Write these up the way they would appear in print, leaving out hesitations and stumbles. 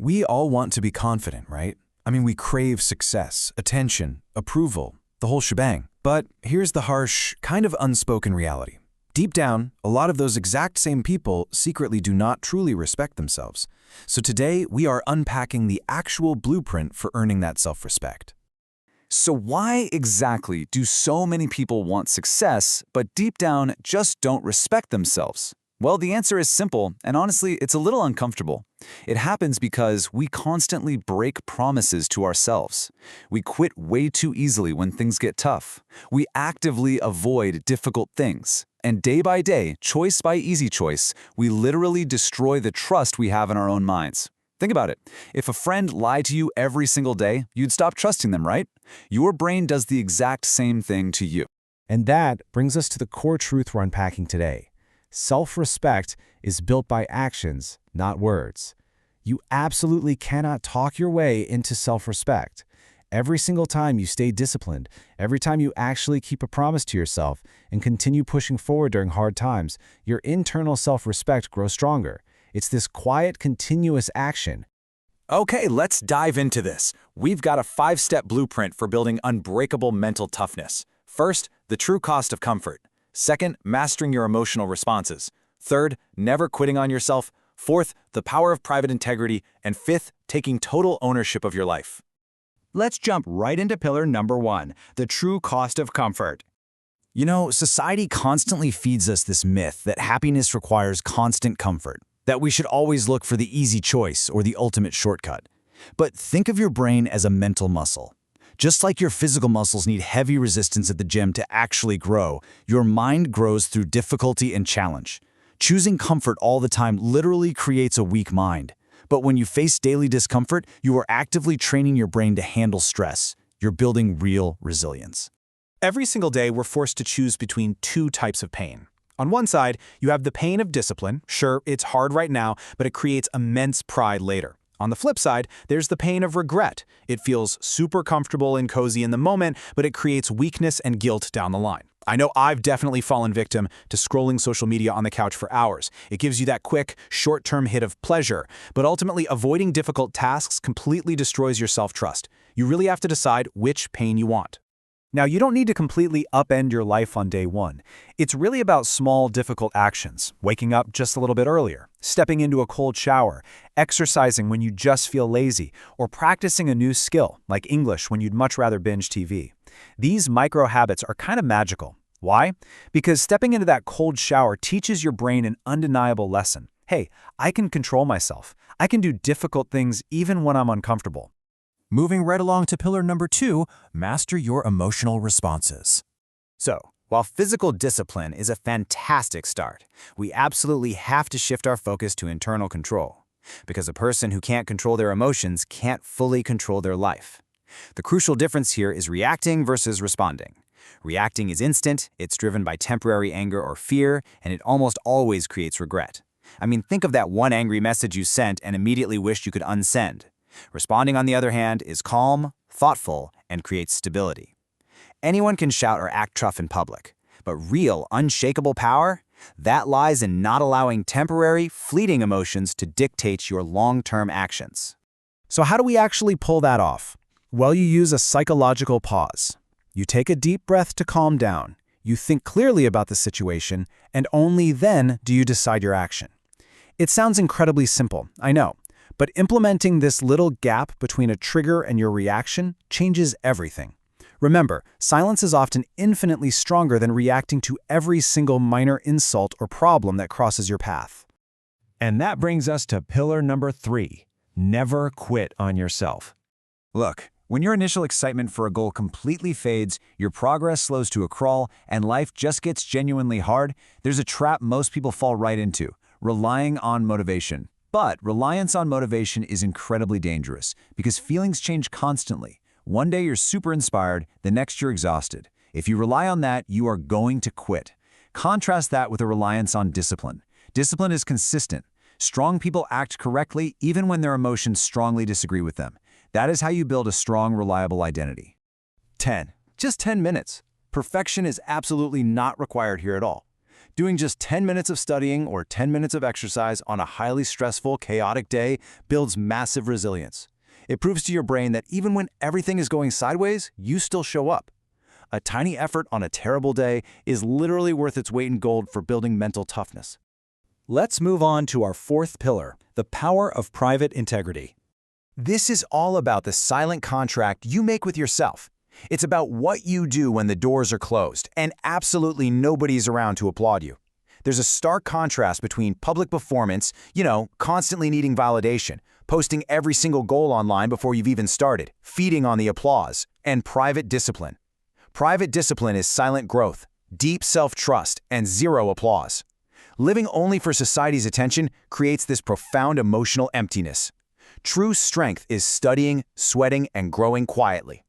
We all want to be confident, right? I mean, we crave success, attention, approval, the whole shebang. But here's the harsh, kind of unspoken reality. Deep down, a lot of those exact same people secretly do not truly respect themselves. So today, we are unpacking the actual blueprint for earning that self-respect. So why exactly do so many people want success, but deep down just don't respect themselves? Well, the answer is simple, and honestly, it's a little uncomfortable. It happens because we constantly break promises to ourselves. We quit way too easily when things get tough. We actively avoid difficult things. And day by day, choice by easy choice, we literally destroy the trust we have in our own minds. Think about it. If a friend lied to you every single day, you'd stop trusting them, right? Your brain does the exact same thing to you. And that brings us to the core truth we're unpacking today. Self-respect is built by actions, not words. You absolutely cannot talk your way into self-respect. Every single time you stay disciplined, every time you actually keep a promise to yourself and continue pushing forward during hard times, your internal self-respect grows stronger. It's this quiet, continuous action. Okay, let's dive into this. We've got a 5-step blueprint for building unbreakable mental toughness. First, the true cost of comfort. Second, mastering your emotional responses. Third, never quitting on yourself. Fourth, the power of private integrity. And fifth, taking total ownership of your life. Let's jump right into pillar number 1, the true cost of comfort. You know, society constantly feeds us this myth that happiness requires constant comfort, that we should always look for the easy choice or the ultimate shortcut. But think of your brain as a mental muscle. Just like your physical muscles need heavy resistance at the gym to actually grow, your mind grows through difficulty and challenge. Choosing comfort all the time literally creates a weak mind. But when you face daily discomfort, you are actively training your brain to handle stress. You're building real resilience. Every single day, we're forced to choose between two types of pain. On one side, you have the pain of discipline. Sure, it's hard right now, but it creates immense pride later. On the flip side, there's the pain of regret. It feels super comfortable and cozy in the moment, but it creates weakness and guilt down the line. I know I've definitely fallen victim to scrolling social media on the couch for hours. It gives you that quick, short-term hit of pleasure, but ultimately avoiding difficult tasks completely destroys your self-trust. You really have to decide which pain you want. Now, you don't need to completely upend your life on day one. It's really about small, difficult actions, waking up just a little bit earlier, stepping into a cold shower, exercising when you just feel lazy, or practicing a new skill, like English when you'd much rather binge TV. These micro habits are kind of magical. Why? Because stepping into that cold shower teaches your brain an undeniable lesson. Hey, I can control myself. I can do difficult things even when I'm uncomfortable. Moving right along to pillar number 2, master your emotional responses. So, while physical discipline is a fantastic start, we absolutely have to shift our focus to internal control. Because a person who can't control their emotions can't fully control their life. The crucial difference here is reacting versus responding. Reacting is instant, it's driven by temporary anger or fear, and it almost always creates regret. I mean, think of that one angry message you sent and immediately wished you could unsend. Responding, on the other hand, is calm, thoughtful, and creates stability. Anyone can shout or act tough in public, but real, unshakable power? That lies in not allowing temporary, fleeting emotions to dictate your long-term actions. So how do we actually pull that off? Well, you use a psychological pause. You take a deep breath to calm down. You think clearly about the situation, and only then do you decide your action. It sounds incredibly simple, I know. But implementing this little gap between a trigger and your reaction changes everything. Remember, silence is often infinitely stronger than reacting to every single minor insult or problem that crosses your path. And that brings us to pillar number 3, never quit on yourself. Look, when your initial excitement for a goal completely fades, your progress slows to a crawl, and life just gets genuinely hard, there's a trap most people fall right into: relying on motivation. But reliance on motivation is incredibly dangerous because feelings change constantly. One day you're super inspired, the next you're exhausted. If you rely on that, you are going to quit. Contrast that with a reliance on discipline. Discipline is consistent. Strong people act correctly even when their emotions strongly disagree with them. That is how you build a strong, reliable identity. 10. Just 10 minutes. Perfection is absolutely not required here at all. Doing just 10 minutes of studying or 10 minutes of exercise on a highly stressful, chaotic day builds massive resilience. It proves to your brain that even when everything is going sideways, you still show up. A tiny effort on a terrible day is literally worth its weight in gold for building mental toughness. Let's move on to our fourth pillar, the power of private integrity. This is all about the silent contract you make with yourself. It's about what you do when the doors are closed and absolutely nobody's around to applaud you. There's a stark contrast between public performance, constantly needing validation, posting every single goal online before you've even started, feeding on the applause, and private discipline. Private discipline is silent growth, deep self-trust, and zero applause. Living only for society's attention creates this profound emotional emptiness. True strength is studying, sweating, and growing quietly.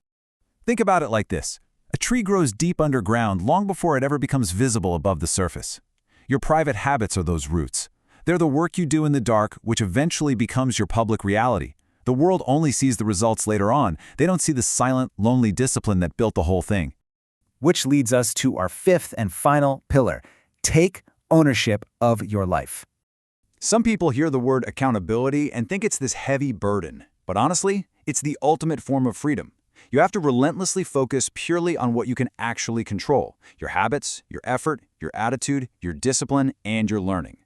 Think about it like this. A tree grows deep underground long before it ever becomes visible above the surface. Your private habits are those roots. They're the work you do in the dark, which eventually becomes your public reality. The world only sees the results later on. They don't see the silent, lonely discipline that built the whole thing. Which leads us to our fifth and final pillar. Take ownership of your life. Some people hear the word accountability and think it's this heavy burden. But honestly, it's the ultimate form of freedom. You have to relentlessly focus purely on what you can actually control: your habits, your effort, your attitude, your discipline, and your learning.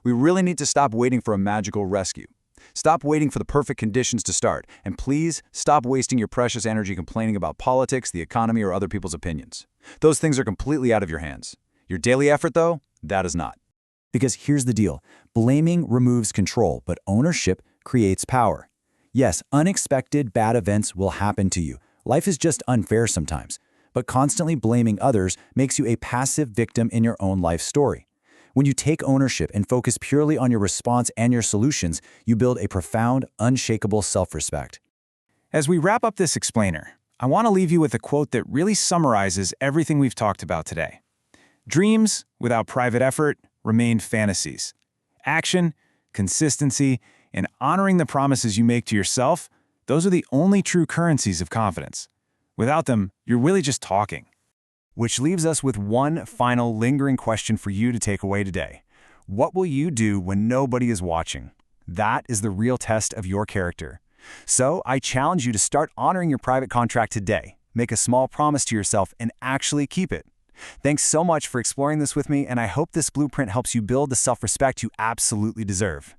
We really need to stop waiting for a magical rescue. Stop waiting for the perfect conditions to start, and please stop wasting your precious energy complaining about politics, the economy, or other people's opinions. Those things are completely out of your hands. Your daily effort, though, that is not. Because here's the deal. Blaming removes control, but ownership creates power. Yes, unexpected bad events will happen to you. Life is just unfair sometimes. But constantly blaming others makes you a passive victim in your own life story. When you take ownership and focus purely on your response and your solutions, you build a profound, unshakable self-respect. As we wrap up this explainer, I want to leave you with a quote that really summarizes everything we've talked about today. Dreams without private effort remain fantasies. Action, consistency, and honoring the promises you make to yourself, those are the only true currencies of confidence. Without them, you're really just talking. Which leaves us with one final lingering question for you to take away today. What will you do when nobody is watching? That is the real test of your character. So I challenge you to start honoring your private contract today. Make a small promise to yourself and actually keep it. Thanks so much for exploring this with me, and I hope this blueprint helps you build the self-respect you absolutely deserve.